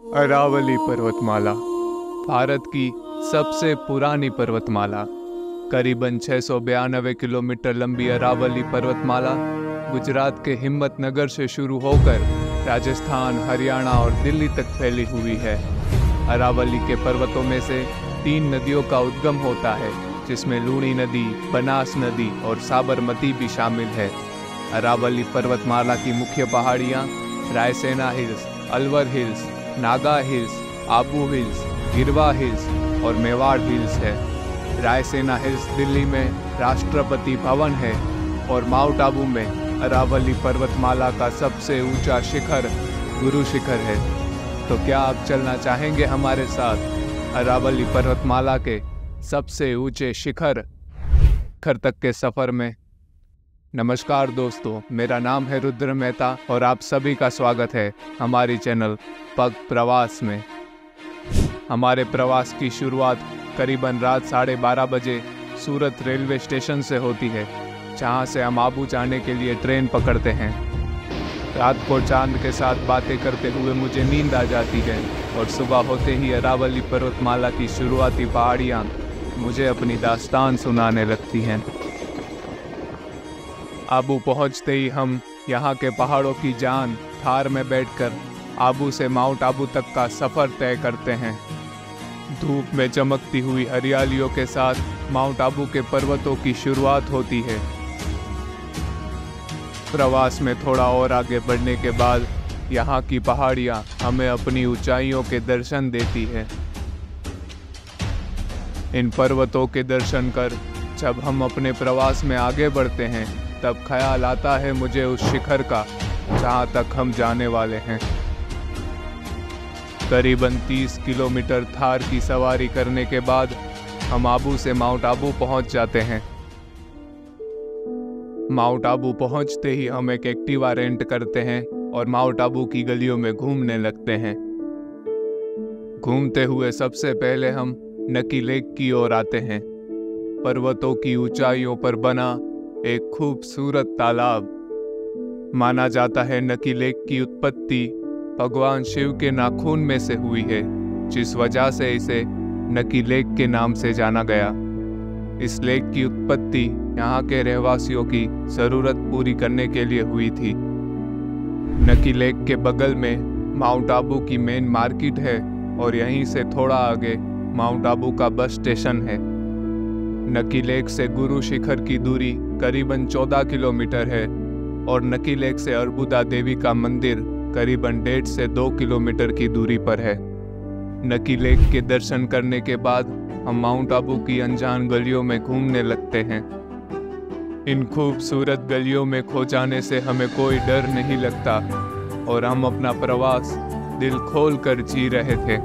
अरावली पर्वतमाला भारत की सबसे पुरानी पर्वतमाला, करीबन 692 किलोमीटर लंबी अरावली पर्वतमाला गुजरात के हिम्मतनगर से शुरू होकर राजस्थान, हरियाणा और दिल्ली तक फैली हुई है। अरावली के पर्वतों में से 3 नदियों का उद्गम होता है, जिसमें लूणी नदी, बनास नदी और साबरमती भी शामिल है। अरावली पर्वतमाला की मुख्य पहाड़ियाँ Raisena hills, Alwar hills, Naga hills, Abu hills, गिरवा हिल्स और मेवाड़ हिल्स है। रायसेना हिल्स दिल्ली में राष्ट्रपति भवन है और माउंट आबू में अरावली पर्वतमाला का सबसे ऊंचा शिखर गुरु शिखर है। तो क्या आप चलना चाहेंगे हमारे साथ अरावली पर्वतमाला के सबसे ऊंचे शिखर तक के सफ़र में? नमस्कार दोस्तों, मेरा नाम है रुद्र मेहता और आप सभी का स्वागत है हमारी चैनल पग प्रवास में। हमारे प्रवास की शुरुआत करीबन रात 12:30 बजे सूरत रेलवे स्टेशन से होती है, जहां से हम आबू जाने के लिए ट्रेन पकड़ते हैं। रात को चांद के साथ बातें करते हुए मुझे नींद आ जाती है और सुबह होते ही अरावली पर्वतमाला की शुरुआती पहाड़ियाँ मुझे अपनी दास्तान सुनाने लगती हैं। आबू पहुंचते ही हम यहाँ के पहाड़ों की जान थार में बैठकर आबू से माउंट आबू तक का सफ़र तय करते हैं। धूप में चमकती हुई हरियालियों के साथ माउंट आबू के पर्वतों की शुरुआत होती है। प्रवास में थोड़ा और आगे बढ़ने के बाद यहाँ की पहाड़ियाँ हमें अपनी ऊंचाइयों के दर्शन देती है। इन पर्वतों के दर्शन कर जब हम अपने प्रवास में आगे बढ़ते हैं, तब ख्याल आता है मुझे उस शिखर का जहाँ तक हम जाने वाले हैं। करीबन 30 किलोमीटर थार की सवारी करने के बाद हम आबू से माउंट आबू पहुँच जाते हैं। माउंट आबू पहुँचते ही हम एक एक्टिवा रेंट करते हैं और माउंट आबू की गलियों में घूमने लगते हैं। घूमते हुए सबसे पहले हम नकी लेक की ओर आते हैं। पर्वतों की ऊंचाइयों पर बना एक खूबसूरत तालाब। माना जाता है नकी लेक की उत्पत्ति भगवान शिव के नाखून में से हुई है, जिस वजह से इसे नकी लेक के नाम से जाना गया। इस लेक की उत्पत्ति यहाँ के रहवासियों की ज़रूरत पूरी करने के लिए हुई थी। नकी लेक के बगल में माउंट आबू की मेन मार्केट है और यहीं से थोड़ा आगे माउंट आबू का बस स्टेशन है। नकी लेक से गुरु शिखर की दूरी करीबन 14 किलोमीटर है और नकी लेक से अर्बुदा देवी का मंदिर करीबन 1.5 से 2 किलोमीटर की दूरी पर है। नकी लेक के दर्शन करने के बाद हम माउंट आबू की अनजान गलियों में घूमने लगते हैं। इन खूबसूरत गलियों में खो जाने से हमें कोई डर नहीं लगता और हम अपना प्रवास दिल खोल कर जी रहे थे।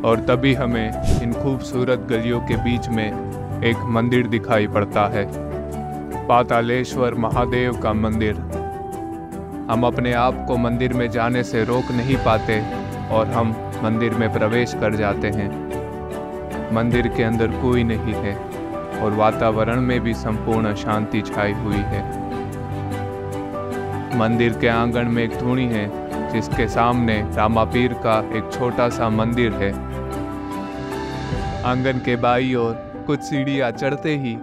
और तभी हमें इन खूबसूरत गलियों के बीच में एक मंदिर दिखाई पड़ता है, पातालेश्वर महादेव का मंदिर। हम अपने आप को मंदिर में जाने से रोक नहीं पाते और हम मंदिर में प्रवेश कर जाते हैं। मंदिर के अंदर कोई नहीं है और वातावरण में भी संपूर्ण शांति छाई हुई है। मंदिर के आंगन में एक धूणी है, जिसके सामने रामापीर का एक छोटा सा मंदिर है। आंगन के बाईं ओर कुछ सीढ़ियाँ चढ़ते ही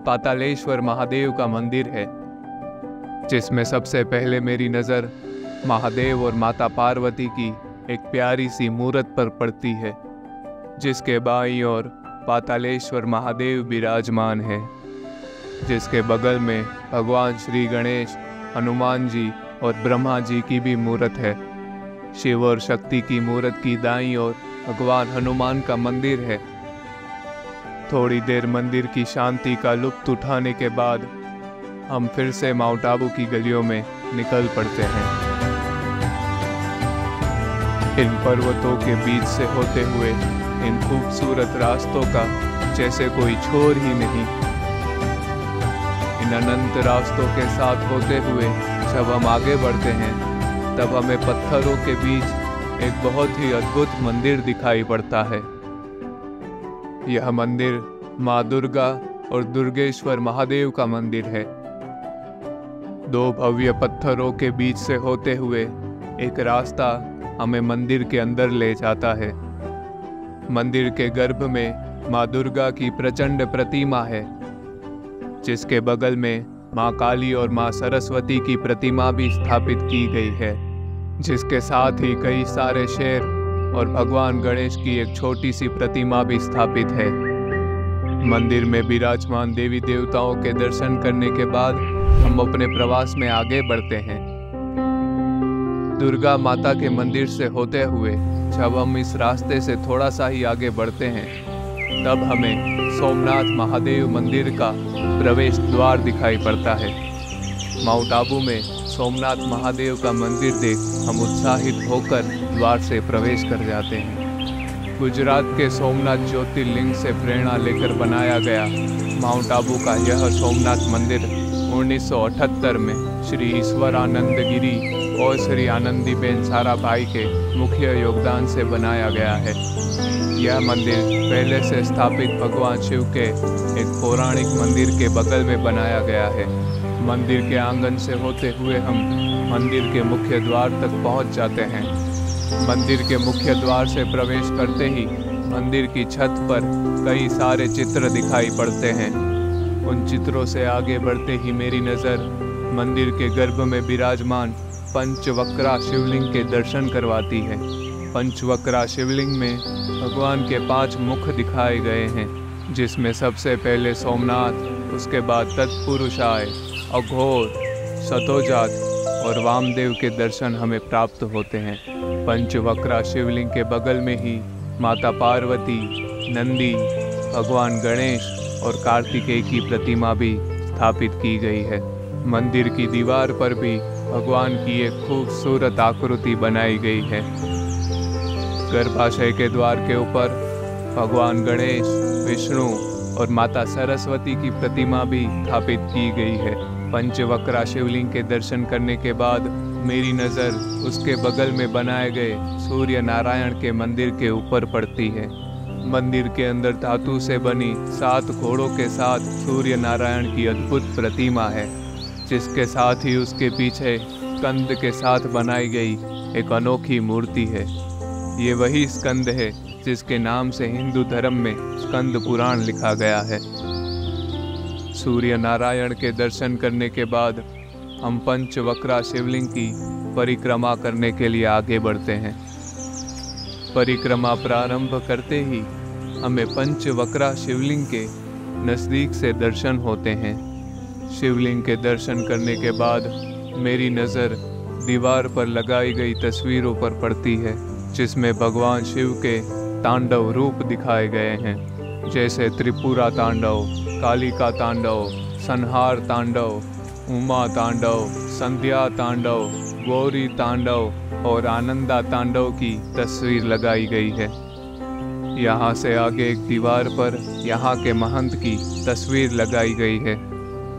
पातालेश्वर महादेव का मंदिर है, जिसमें सबसे पहले मेरी नज़र महादेव और माता पार्वती की एक प्यारी सी मूर्त पर पड़ती है, जिसके बाईं ओर पातालेश्वर महादेव विराजमान है, जिसके बगल में भगवान श्री गणेश, हनुमान जी और ब्रह्मा जी की भी मूर्त है। शिव और शक्ति की मूर्त की दाईं ओर भगवान हनुमान का मंदिर है। थोड़ी देर मंदिर की शांति का लुत्फ उठाने के बाद हम फिर से माउंट आबू की गलियों में निकल पड़ते हैं। इन पर्वतों के बीच से होते हुए इन खूबसूरत रास्तों का जैसे कोई छोर ही नहीं। इन अनंत रास्तों के साथ होते हुए जब हम आगे बढ़ते हैं, तब हमें पत्थरों के बीच एक बहुत ही अद्भुत मंदिर दिखाई पड़ता है। यह मंदिर माँ दुर्गा और दुर्गेश्वर महादेव का मंदिर है। 2 भव्य पत्थरों के बीच से होते हुए एक रास्ता हमें मंदिर के अंदर ले जाता है। मंदिर के गर्भ में माँ दुर्गा की प्रचंड प्रतिमा है, जिसके बगल में माँ काली और माँ सरस्वती की प्रतिमा भी स्थापित की गई है, जिसके साथ ही कई सारे शेर और भगवान गणेश की एक छोटी सी प्रतिमा भी स्थापित है। मंदिर में विराजमान देवी देवताओं के दर्शन करने के बाद हम अपने प्रवास में आगे बढ़ते हैं। दुर्गा माता के मंदिर से होते हुए जब हम इस रास्ते से थोड़ा सा ही आगे बढ़ते हैं, तब हमें सोमनाथ महादेव मंदिर का प्रवेश द्वार दिखाई पड़ता है। माउंट आबू में सोमनाथ महादेव का मंदिर देख हम उत्साहित होकर द्वार से प्रवेश कर जाते हैं। गुजरात के सोमनाथ ज्योतिर्लिंग से प्रेरणा लेकर बनाया गया माउंट आबू का यह सोमनाथ मंदिर 1978 में श्री ईश्वरानंद गिरी और श्री आनंदीबेन साराभाई के मुख्य योगदान से बनाया गया है। यह मंदिर पहले से स्थापित भगवान शिव के एक पौराणिक मंदिर के बगल में बनाया गया है। मंदिर के आंगन से होते हुए हम मंदिर के मुख्य द्वार तक पहुंच जाते हैं। मंदिर के मुख्य द्वार से प्रवेश करते ही मंदिर की छत पर कई सारे चित्र दिखाई पड़ते हैं। उन चित्रों से आगे बढ़ते ही मेरी नज़र मंदिर के गर्भ में विराजमान पंचवक्रा शिवलिंग के दर्शन करवाती है। पंचवक्रा शिवलिंग में भगवान के 5 मुख दिखाए गए हैं, जिसमें सबसे पहले सोमनाथ, उसके बाद तत्पुरुषाय, अघोर, शतोजात और वामदेव के दर्शन हमें प्राप्त होते हैं। पंचवक्रा शिवलिंग के बगल में ही माता पार्वती, नंदी, भगवान गणेश और कार्तिकेय की प्रतिमा भी स्थापित की गई है। मंदिर की दीवार पर भी भगवान की एक खूबसूरत आकृति बनाई गई है। गर्भाशय के द्वार के ऊपर भगवान गणेश, विष्णु और माता सरस्वती की प्रतिमा भी स्थापित की गई है। पंचवक्रा शिवलिंग के दर्शन करने के बाद मेरी नज़र उसके बगल में बनाए गए सूर्य नारायण के मंदिर के ऊपर पड़ती है। मंदिर के अंदर धातु से बनी 7 घोड़ों के साथ सूर्य नारायण की अद्भुत प्रतिमा है, जिसके साथ ही उसके पीछे स्कंद के साथ बनाई गई एक अनोखी मूर्ति है। ये वही स्कंद है जिसके नाम से हिंदू धर्म में स्कंद पुराण लिखा गया है। सूर्य नारायण के दर्शन करने के बाद हम पंचवक्रा शिवलिंग की परिक्रमा करने के लिए आगे बढ़ते हैं। परिक्रमा प्रारंभ करते ही हमें पंचवक्रा शिवलिंग के नज़दीक से दर्शन होते हैं। शिवलिंग के दर्शन करने के बाद मेरी नज़र दीवार पर लगाई गई तस्वीरों पर पड़ती है, जिसमें भगवान शिव के तांडव रूप दिखाए गए हैं, जैसे त्रिपुरा तांडव, कालिका तांडव, संहार तांडव, उमा तांडव, संध्या तांडव, गौरी तांडव और आनंदा तांडव की तस्वीर लगाई गई है। यहाँ से आगे एक दीवार पर यहाँ के महंत की तस्वीर लगाई गई है।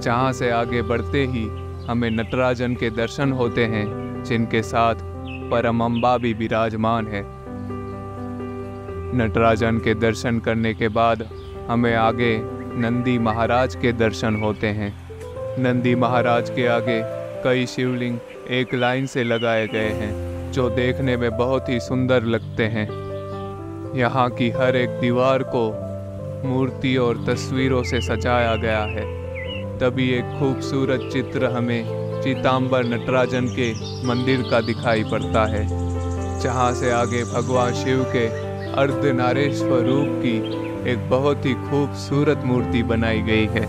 जहाँ से आगे बढ़ते ही हमें नटराजन के दर्शन होते हैं, जिनके साथ परमंबा भी विराजमान है। नटराजन के दर्शन करने के बाद हमें आगे नंदी महाराज के दर्शन होते हैं। नंदी महाराज के आगे कई शिवलिंग एक लाइन से लगाए गए हैं, जो देखने में बहुत ही सुंदर लगते हैं। यहाँ की हर एक दीवार को मूर्ति और तस्वीरों से सजाया गया है। तभी एक खूबसूरत चित्र हमें चितांबर नटराजन के मंदिर का दिखाई पड़ता है, जहाँ से आगे भगवान शिव के अर्धनारेश्वर रूप की एक बहुत ही खूबसूरत मूर्ति बनाई गई है।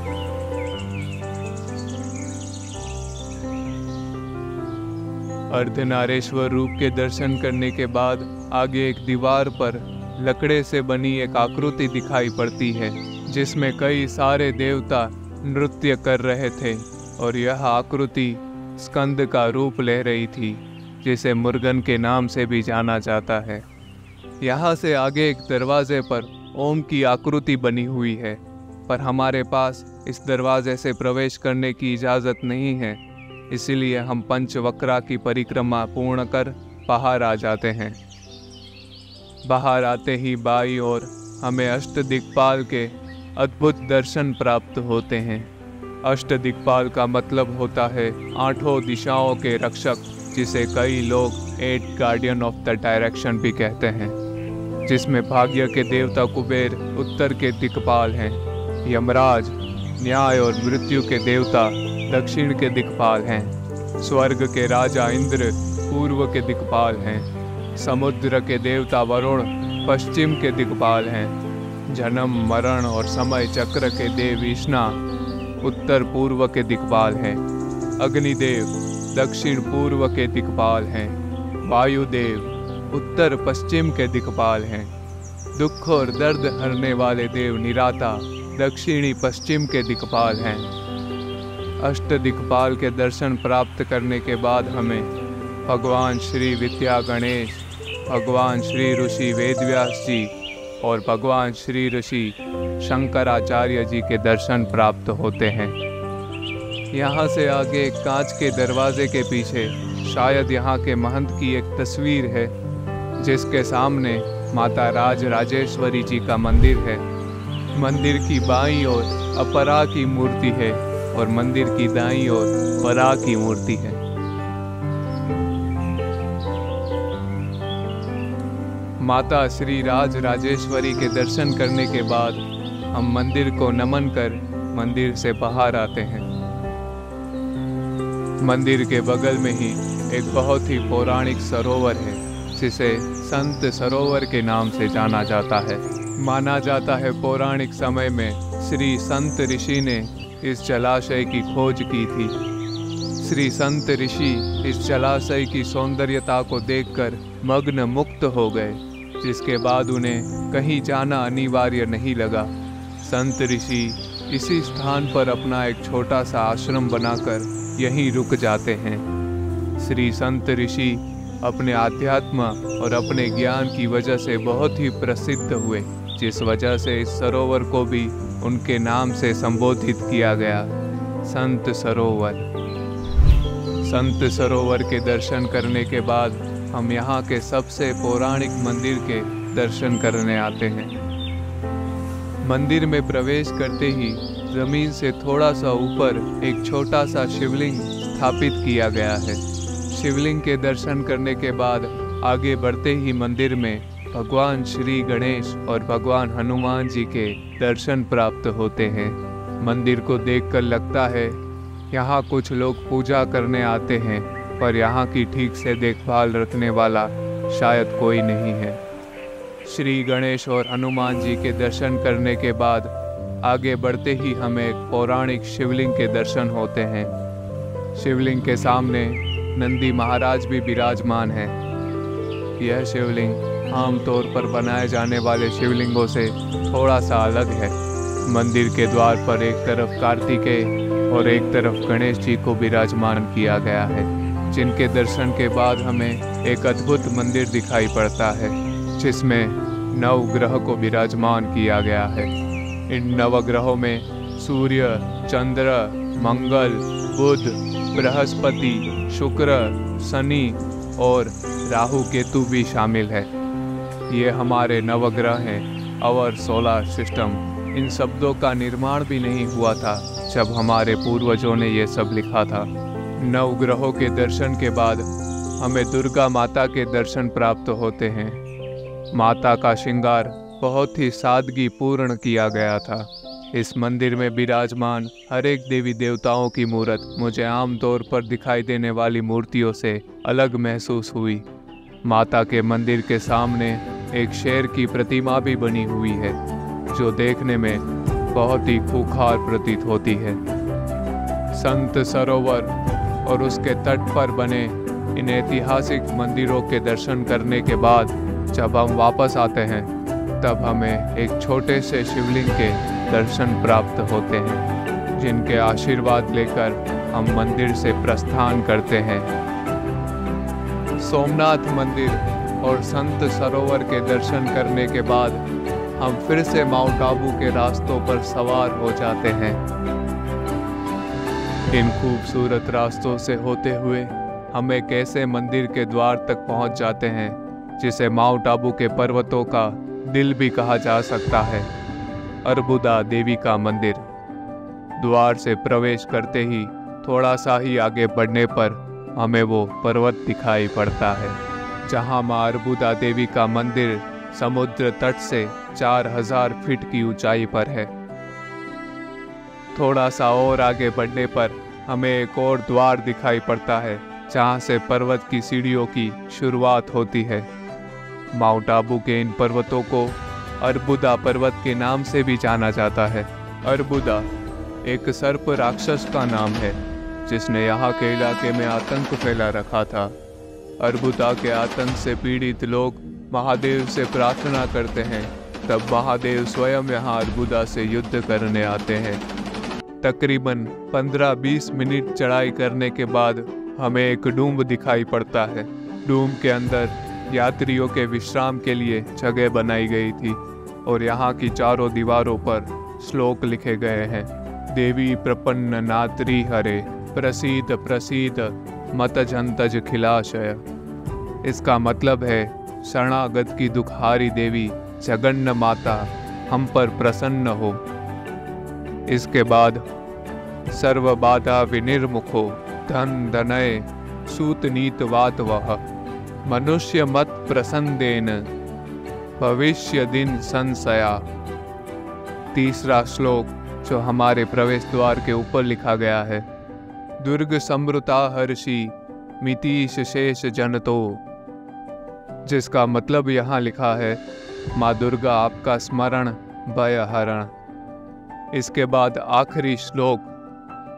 अर्धनारेश्वर रूप के दर्शन करने के बाद आगे एक दीवार पर लकड़े से बनी एक आकृति दिखाई पड़ती है, जिसमें कई सारे देवता नृत्य कर रहे थे और यह आकृति स्कंद का रूप ले रही थी, जिसे मुर्गन के नाम से भी जाना जाता है। यहाँ से आगे एक दरवाजे पर ओम की आकृति बनी हुई है, पर हमारे पास इस दरवाजे से प्रवेश करने की इजाज़त नहीं है, इसीलिए हम पंचवक्रा की परिक्रमा पूर्ण कर बाहर आ जाते हैं। बाहर आते ही बाईं ओर हमें अष्टदिक्पाल के अद्भुत दर्शन प्राप्त होते हैं। अष्टदिक्पाल का मतलब होता है 8 दिशाओं के रक्षक, जिसे कई लोग 8 गार्डियन ऑफ द डायरेक्शन भी कहते हैं, जिसमें भाग्य के देवता कुबेर उत्तर के दिक्पाल हैं, यमराज न्याय और मृत्यु के देवता दक्षिण के दिक्पाल हैं, स्वर्ग के राजा इंद्र पूर्व के दिक्पाल हैं, समुद्र के देवता वरुण पश्चिम के दिक्पाल हैं, जन्म मरण और समय चक्र के देव विष्णा उत्तर पूर्व के दिक्पाल हैं, अग्निदेव दक्षिण पूर्व के दिक्पाल हैं, वायुदेव उत्तर पश्चिम के दिक्पाल हैं, दुख और दर्द हरने वाले देव निराता दक्षिणी पश्चिम के दिक्पाल हैं। अष्ट दिक्पाल के दर्शन प्राप्त करने के बाद हमें भगवान श्री विद्या गणेश, भगवान श्री ऋषि वेदव्यास जी और भगवान श्री ऋषि शंकराचार्य जी के दर्शन प्राप्त होते हैं। यहाँ से आगे कांच के दरवाजे के पीछे शायद यहाँ के महंत की एक तस्वीर है, जिसके सामने माता राज राजेश्वरी जी का मंदिर है। मंदिर की बाईं ओर अपरा की मूर्ति है और मंदिर की दाईं ओर परा की मूर्ति है। माता श्री राज राजेश्वरी के दर्शन करने के बाद हम मंदिर को नमन कर मंदिर से बाहर आते हैं। मंदिर के बगल में ही एक बहुत ही पौराणिक सरोवर है, जिसे संत सरोवर के नाम से जाना जाता है। माना जाता है पौराणिक समय में श्री संत ऋषि ने इस जलाशय की खोज की थी। श्री संत ऋषि इस जलाशय की सौंदर्यता को देखकर मग्न मुक्त हो गए, जिसके बाद उन्हें कहीं जाना अनिवार्य नहीं लगा। संत ऋषि इसी स्थान पर अपना एक छोटा सा आश्रम बनाकर यहीं रुक जाते हैं। श्री संत ऋषि अपने आध्यात्म और अपने ज्ञान की वजह से बहुत ही प्रसिद्ध हुए, जिस वजह से इस सरोवर को भी उनके नाम से संबोधित किया गया, संत सरोवर। संत सरोवर के दर्शन करने के बाद हम यहाँ के सबसे पौराणिक मंदिर के दर्शन करने आते हैं। मंदिर में प्रवेश करते ही जमीन से थोड़ा सा ऊपर एक छोटा सा शिवलिंग स्थापित किया गया है। शिवलिंग के दर्शन करने के बाद आगे बढ़ते ही मंदिर में भगवान श्री गणेश और भगवान हनुमान जी के दर्शन प्राप्त होते हैं। मंदिर को देखकर लगता है यहाँ कुछ लोग पूजा करने आते हैं, पर यहाँ की ठीक से देखभाल रखने वाला शायद कोई नहीं है। श्री गणेश और हनुमान जी के दर्शन करने के बाद आगे बढ़ते ही हमें एक पौराणिक शिवलिंग के दर्शन होते हैं। शिवलिंग के सामने नंदी महाराज भी विराजमान हैं। यह शिवलिंग आमतौर पर बनाए जाने वाले शिवलिंगों से थोड़ा सा अलग है। मंदिर के द्वार पर एक तरफ कार्तिकेय और एक तरफ गणेश जी को विराजमान किया गया है, जिनके दर्शन के बाद हमें एक अद्भुत मंदिर दिखाई पड़ता है, जिसमें 9 ग्रह को विराजमान किया गया है। इन नवग्रहों में सूर्य, चंद्र, मंगल, बुध, बृहस्पति, शुक्र, शनि और राहु केतु भी शामिल है। ये हमारे नवग्रह हैं। और सोलर सिस्टम, इन शब्दों का निर्माण भी नहीं हुआ था जब हमारे पूर्वजों ने ये सब लिखा था। 9 ग्रहों के दर्शन के बाद हमें दुर्गा माता के दर्शन प्राप्त होते हैं। माता का श्रृंगार बहुत ही सादगी पूर्ण किया गया था। इस मंदिर में विराजमान हर एक देवी देवताओं की मूर्त मुझे आमतौर पर दिखाई देने वाली मूर्तियों से अलग महसूस हुई। माता के मंदिर के सामने एक शेर की प्रतिमा भी बनी हुई है, जो देखने में बहुत ही खूंखार प्रतीत होती है। संत सरोवर और उसके तट पर बने इन ऐतिहासिक मंदिरों के दर्शन करने के बाद जब हम वापस आते हैं, तब हमें एक छोटे से शिवलिंग के दर्शन प्राप्त होते हैं, जिनके आशीर्वाद लेकर हम मंदिर से प्रस्थान करते हैं। सोमनाथ मंदिर और संत सरोवर के दर्शन करने के बाद हम फिर से माउंट आबू के रास्तों पर सवार हो जाते हैं। इन खूबसूरत रास्तों से होते हुए हम एक ऐसे मंदिर के द्वार तक पहुंच जाते हैं, जिसे माउंट आबू के पर्वतों का दिल भी कहा जा सकता है, अर्बुदा देवी का मंदिर। द्वार से प्रवेश करते ही थोड़ा सा ही आगे बढ़ने पर हमें वो पर्वत दिखाई पड़ता है। जहां मां अर्बुदा देवी का मंदिर समुद्र तट से 4000 फीट की ऊंचाई पर है। थोड़ा सा और आगे बढ़ने पर हमें एक और द्वार दिखाई पड़ता है, जहां से पर्वत की सीढ़ियों की शुरुआत होती है। माउंट आबू के इन पर्वतों को अर्बुदा पर्वत के नाम से भी जाना जाता है। अर्बुदा एक सर्प राक्षस का नाम है, जिसने यहाँ के इलाके में आतंक फैला रखा था। अर्बुदा के आतंक से पीड़ित लोग महादेव से प्रार्थना करते हैं, तब महादेव स्वयं यहाँ अर्बुदा से युद्ध करने आते हैं। तकरीबन 15-20 मिनट चढ़ाई करने के बाद हमें एक डूम दिखाई पड़ता है। डूम के अंदर यात्रियों के विश्राम के लिए जगह बनाई गई थी और यहाँ की चारों दीवारों पर श्लोक लिखे गए हैं। देवी प्रपन्न नात्री हरे प्रसीद प्रसीद मतजंतज खिलाशय। इसका मतलब है, शरणागत की दुखहारी देवी जगन्न माता हम पर प्रसन्न हो। इसके बाद सर्व बाधा विनिर्मुखो धन धनय सूत नीत वात वह मनुष्य मत प्रसन्देन भविष्य दिन संशया। तीसरा श्लोक जो हमारे प्रवेश द्वार के ऊपर लिखा गया है, दुर्ग समृता हर्षि मितीश शेष जनतो, जिसका मतलब यहाँ लिखा है, माँ दुर्गा आपका स्मरण भय हरण। इसके बाद आखिरी श्लोक,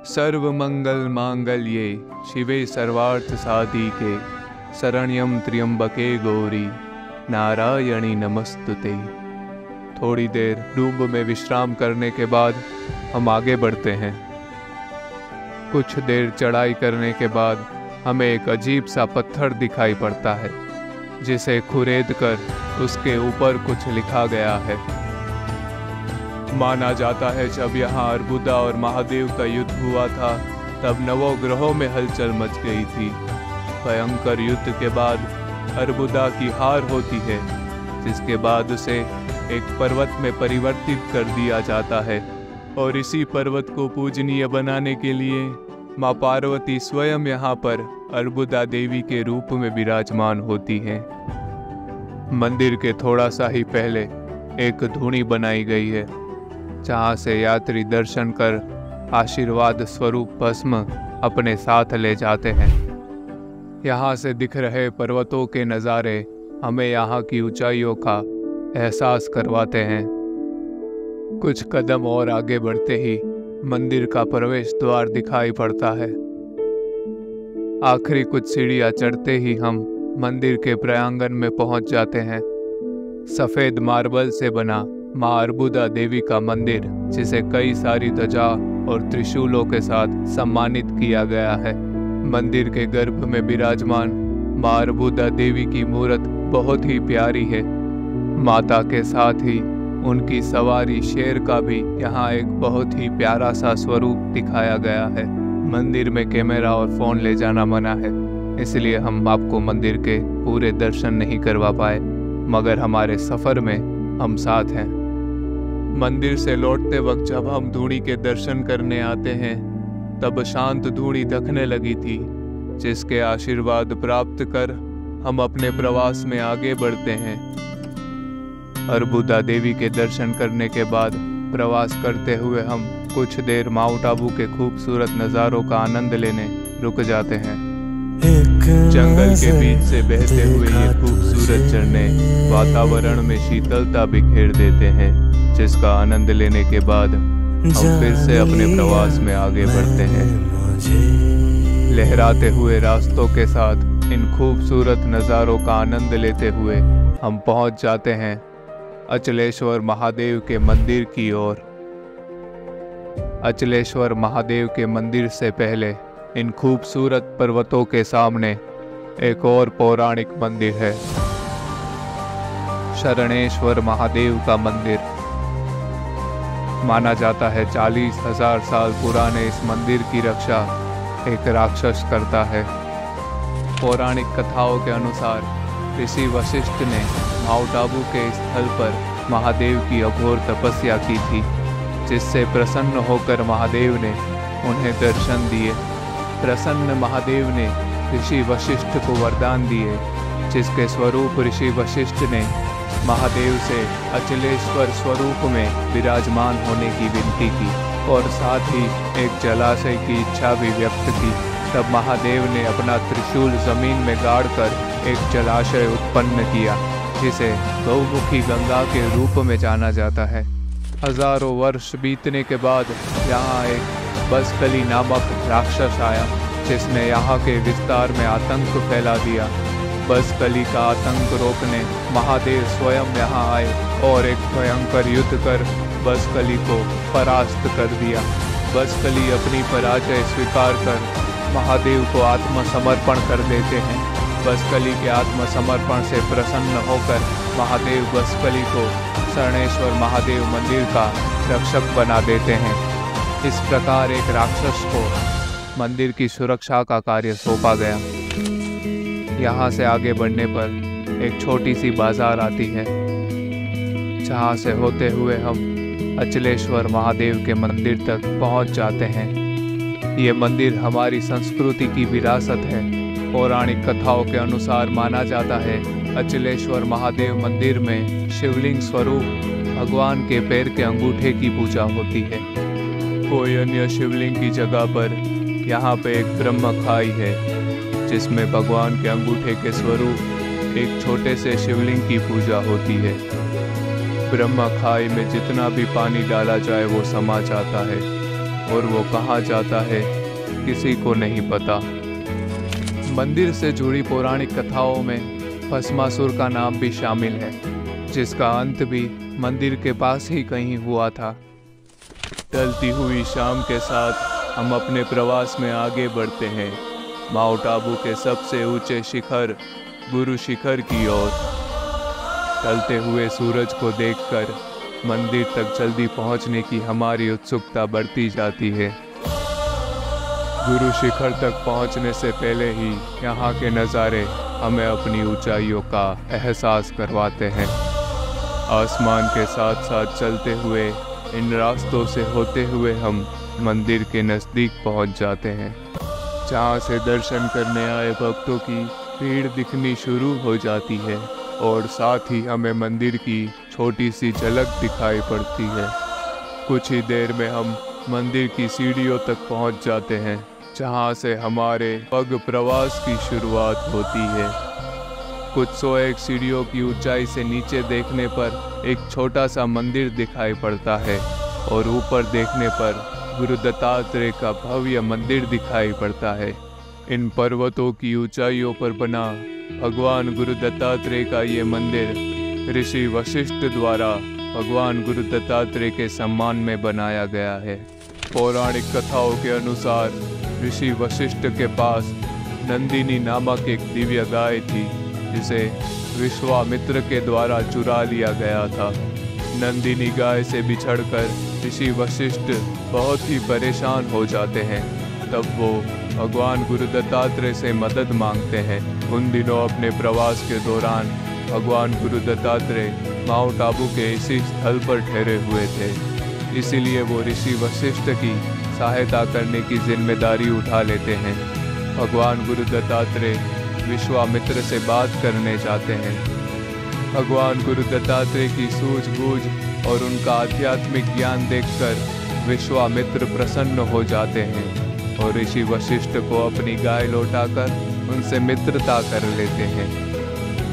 सर्व मंगल मांगल्ये शिवे सर्वार्थ साधिके शरण्यम त्र्यंबके गौरी नारायणी नमस्तुते। थोड़ी देर डूब में विश्राम करने के बाद हम आगे बढ़ते हैं। कुछ देर चढ़ाई करने के बाद हमें एक अजीब सा पत्थर दिखाई पड़ता है, जिसे खुरेद कर उसके ऊपर कुछ लिखा गया है। माना जाता है जब यहाँ अर्बुदा और महादेव का युद्ध हुआ था, तब नवों ग्रहों में हलचल मच गई थी। भयंकर युद्ध के बाद अर्बुदा की हार होती है, जिसके बाद उसे एक पर्वत में परिवर्तित कर दिया जाता है और इसी पर्वत को पूजनीय बनाने के लिए माँ पार्वती स्वयं यहाँ पर अर्बुदा देवी के रूप में विराजमान होती हैं। मंदिर के थोड़ा सा ही पहले एक धूनी बनाई गई है, जहाँ से यात्री दर्शन कर आशीर्वाद स्वरूप भस्म अपने साथ ले जाते हैं। यहाँ से दिख रहे पर्वतों के नज़ारे हमें यहाँ की ऊंचाइयों का एहसास करवाते हैं। कुछ कदम और आगे बढ़ते ही मंदिर का प्रवेश द्वार दिखाई पड़ता है। आखिरी कुछ सीढ़ियाँ चढ़ते ही हम मंदिर के प्रांगण में पहुंच जाते हैं। सफ़ेद मार्बल से बना माँ अर्बुदा देवी का मंदिर, जिसे कई सारी ध्वजा और त्रिशूलों के साथ सम्मानित किया गया है। मंदिर के गर्भ में विराजमान माँ अर्बुदा देवी की मूर्त बहुत ही प्यारी है। माता के साथ ही उनकी सवारी शेर का भी यहाँ एक बहुत ही प्यारा सा स्वरूप दिखाया गया है। मंदिर में कैमरा और फ़ोन ले जाना मना है, इसलिए हम आपको मंदिर के पूरे दर्शन नहीं करवा पाए, मगर हमारे सफ़र में हम साथ हैं। मंदिर से लौटते वक्त जब हम धूनी के दर्शन करने आते हैं, तब शांत धूनी दखने लगी थी, जिसके आशीर्वाद प्राप्त कर हम अपने प्रवास में आगे बढ़ते हैं। अर्बुदा देवी के दर्शन करने के बाद प्रवास करते हुए हम कुछ देर माउंट आबू के खूबसूरत नज़ारों का आनंद लेने रुक जाते हैं। जंगल के बीच से बहते हुए ये खूबसूरत झरने वातावरण में शीतलता बिखेर देते हैं, जिसका आनंद लेने के बाद हम फिर से अपने प्रवास में आगे बढ़ते हैं। लहराते हुए रास्तों के साथ इन खूबसूरत नज़ारों का आनंद लेते हुए हम पहुंच जाते हैं अचलेश्वर महादेव के मंदिर की ओर। अचलेश्वर महादेव के मंदिर से पहले इन खूबसूरत पर्वतों के सामने एक और पौराणिक मंदिर है, शरणेश्वर महादेव का मंदिर। माना जाता है 40,000 साल पुराने इस मंदिर की रक्षा एक राक्षस करता है। पौराणिक कथाओं के अनुसार ऋषि वशिष्ठ ने माउंट आबू के स्थल पर महादेव की अघोर तपस्या की थी, जिससे प्रसन्न होकर महादेव ने उन्हें दर्शन दिए। प्रसन्न महादेव ने ऋषि वशिष्ठ को वरदान दिए, जिसके स्वरूप ऋषि वशिष्ठ ने महादेव से अचलेश्वर स्वरूप में विराजमान होने की विनती की और साथ ही एक जलाशय की इच्छा भी व्यक्त की। तब महादेव ने अपना त्रिशूल जमीन में गाड़कर एक जलाशय उत्पन्न किया, जिसे गौमुखी गंगा के रूप में जाना जाता है। हजारों वर्ष बीतने के बाद यहाँ एक बसकली नामक राक्षस आया, जिसने यहाँ के विस्तार में आतंक फैला दिया। बसकली का आतंक रोकने महादेव स्वयं यहाँ आए और एक भयंकर युद्ध कर बसकली को परास्त कर दिया। बसकली अपनी पराजय स्वीकार कर महादेव को आत्मसमर्पण कर देते हैं। बसकली के आत्मसमर्पण से प्रसन्न होकर महादेव बसकली को शरणेश्वर महादेव मंदिर का रक्षक बना देते हैं। इस प्रकार एक राक्षस को मंदिर की सुरक्षा का कार्य सौंपा गया। यहाँ से आगे बढ़ने पर एक छोटी सी बाजार आती है, जहाँ से होते हुए हम अचलेश्वर महादेव के मंदिर तक पहुँच जाते हैं। ये मंदिर हमारी संस्कृति की विरासत है। पौराणिक कथाओं के अनुसार माना जाता है अचलेश्वर महादेव मंदिर में शिवलिंग स्वरूप भगवान के पैर के अंगूठे की पूजा होती है। कोई अन्य शिवलिंग की जगह पर यहाँ पे एक ब्रह्म खाई है, जिसमें भगवान के अंगूठे के स्वरूप एक छोटे से शिवलिंग की पूजा होती है। ब्रह्म खाई में जितना भी पानी डाला जाए वो समा जाता है और वो कहाँ जाता है किसी को नहीं पता। मंदिर से जुड़ी पौराणिक कथाओं में भस्मासुर का नाम भी शामिल है, जिसका अंत भी मंदिर के पास ही कहीं हुआ था। ढलती हुई शाम के साथ हम अपने प्रवास में आगे बढ़ते हैं माउंट आबू के सबसे ऊंचे शिखर गुरु शिखर की ओर। ढलते हुए सूरज को देखकर मंदिर तक जल्दी पहुंचने की हमारी उत्सुकता बढ़ती जाती है। गुरु शिखर तक पहुंचने से पहले ही यहाँ के नज़ारे हमें अपनी ऊंचाइयों का एहसास करवाते हैं। आसमान के साथ साथ चलते हुए इन रास्तों से होते हुए हम मंदिर के नज़दीक पहुंच जाते हैं, जहाँ से दर्शन करने आए भक्तों की भीड़ दिखनी शुरू हो जाती है और साथ ही हमें मंदिर की छोटी सी झलक दिखाई पड़ती है। कुछ ही देर में हम मंदिर की सीढ़ियों तक पहुंच जाते हैं, जहां से हमारे पग प्रवास की शुरुआत होती है। कुछ 101 सीढ़ियों की ऊंचाई से नीचे देखने पर एक छोटा सा मंदिर दिखाई पड़ता है और ऊपर देखने पर गुरु दत्तात्रेय का भव्य मंदिर दिखाई पड़ता है। इन पर्वतों की ऊंचाइयों पर बना भगवान गुरु दत्तात्रेय का ये मंदिर ऋषि वशिष्ठ द्वारा भगवान गुरु दत्तात्रेय के सम्मान में बनाया गया है। पौराणिक कथाओं के अनुसार ऋषि वशिष्ठ के पास नंदिनी नामक एक दिव्य गाय थी, जिसे विश्वामित्र के द्वारा चुरा लिया गया था। नंदिनी गाय से बिछड़कर ऋषि वशिष्ठ बहुत ही परेशान हो जाते हैं। तब वो भगवान गुरु दत्तात्रेय से मदद मांगते हैं। उन दिनों अपने प्रवास के दौरान भगवान गुरु दत्तात्रेय माउंट आबू के इसी स्थल पर ठहरे हुए थे, इसीलिए वो ऋषि वशिष्ठ की सहायता करने की जिम्मेदारी उठा लेते हैं। भगवान गुरु दत्तात्रेय विश्वामित्र से बात करने जाते हैं। भगवान गुरु दत्तात्रेय की सूझबूझ और उनका आध्यात्मिक ज्ञान देखकर विश्वामित्र प्रसन्न हो जाते हैं और ऋषि वशिष्ठ को अपनी गाय लौटाकर उनसे मित्रता कर लेते हैं।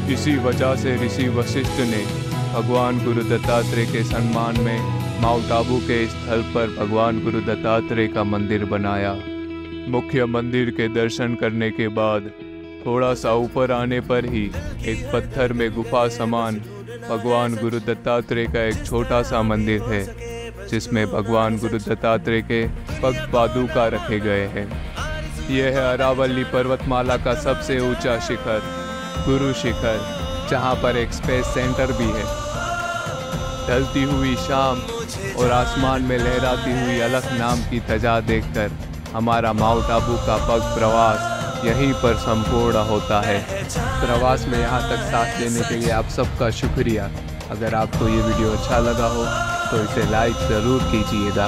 इसी वजह से ऋषि वशिष्ठ ने भगवान गुरु दत्तात्रेय के सम्मान में माउंट आबू के स्थल पर भगवान गुरु दत्तात्रेय का मंदिर बनाया। मुख्य मंदिर के दर्शन करने के बाद थोड़ा सा ऊपर आने पर ही एक पत्थर में गुफा समान भगवान गुरु दत्तात्रेय का एक छोटा सा मंदिर है, जिसमें भगवान गुरु दत्तात्रेय के पग पादुका रखे गए हैं। यह है अरावली पर्वतमाला का सबसे ऊंचा शिखर गुरु शिखर, जहां पर एक स्पेस सेंटर भी है। ढलती हुई शाम और आसमान में लहराती हुई अलख नाम की ध्वजा देखकर हमारा माउंट आबू का पग प्रवास यहीं पर संपूर्ण होता है। प्रवास में यहाँ तक साथ देने के लिए आप सबका शुक्रिया। अगर आपको ये वीडियो अच्छा लगा हो तो इसे लाइक ज़रूर कीजिएगा।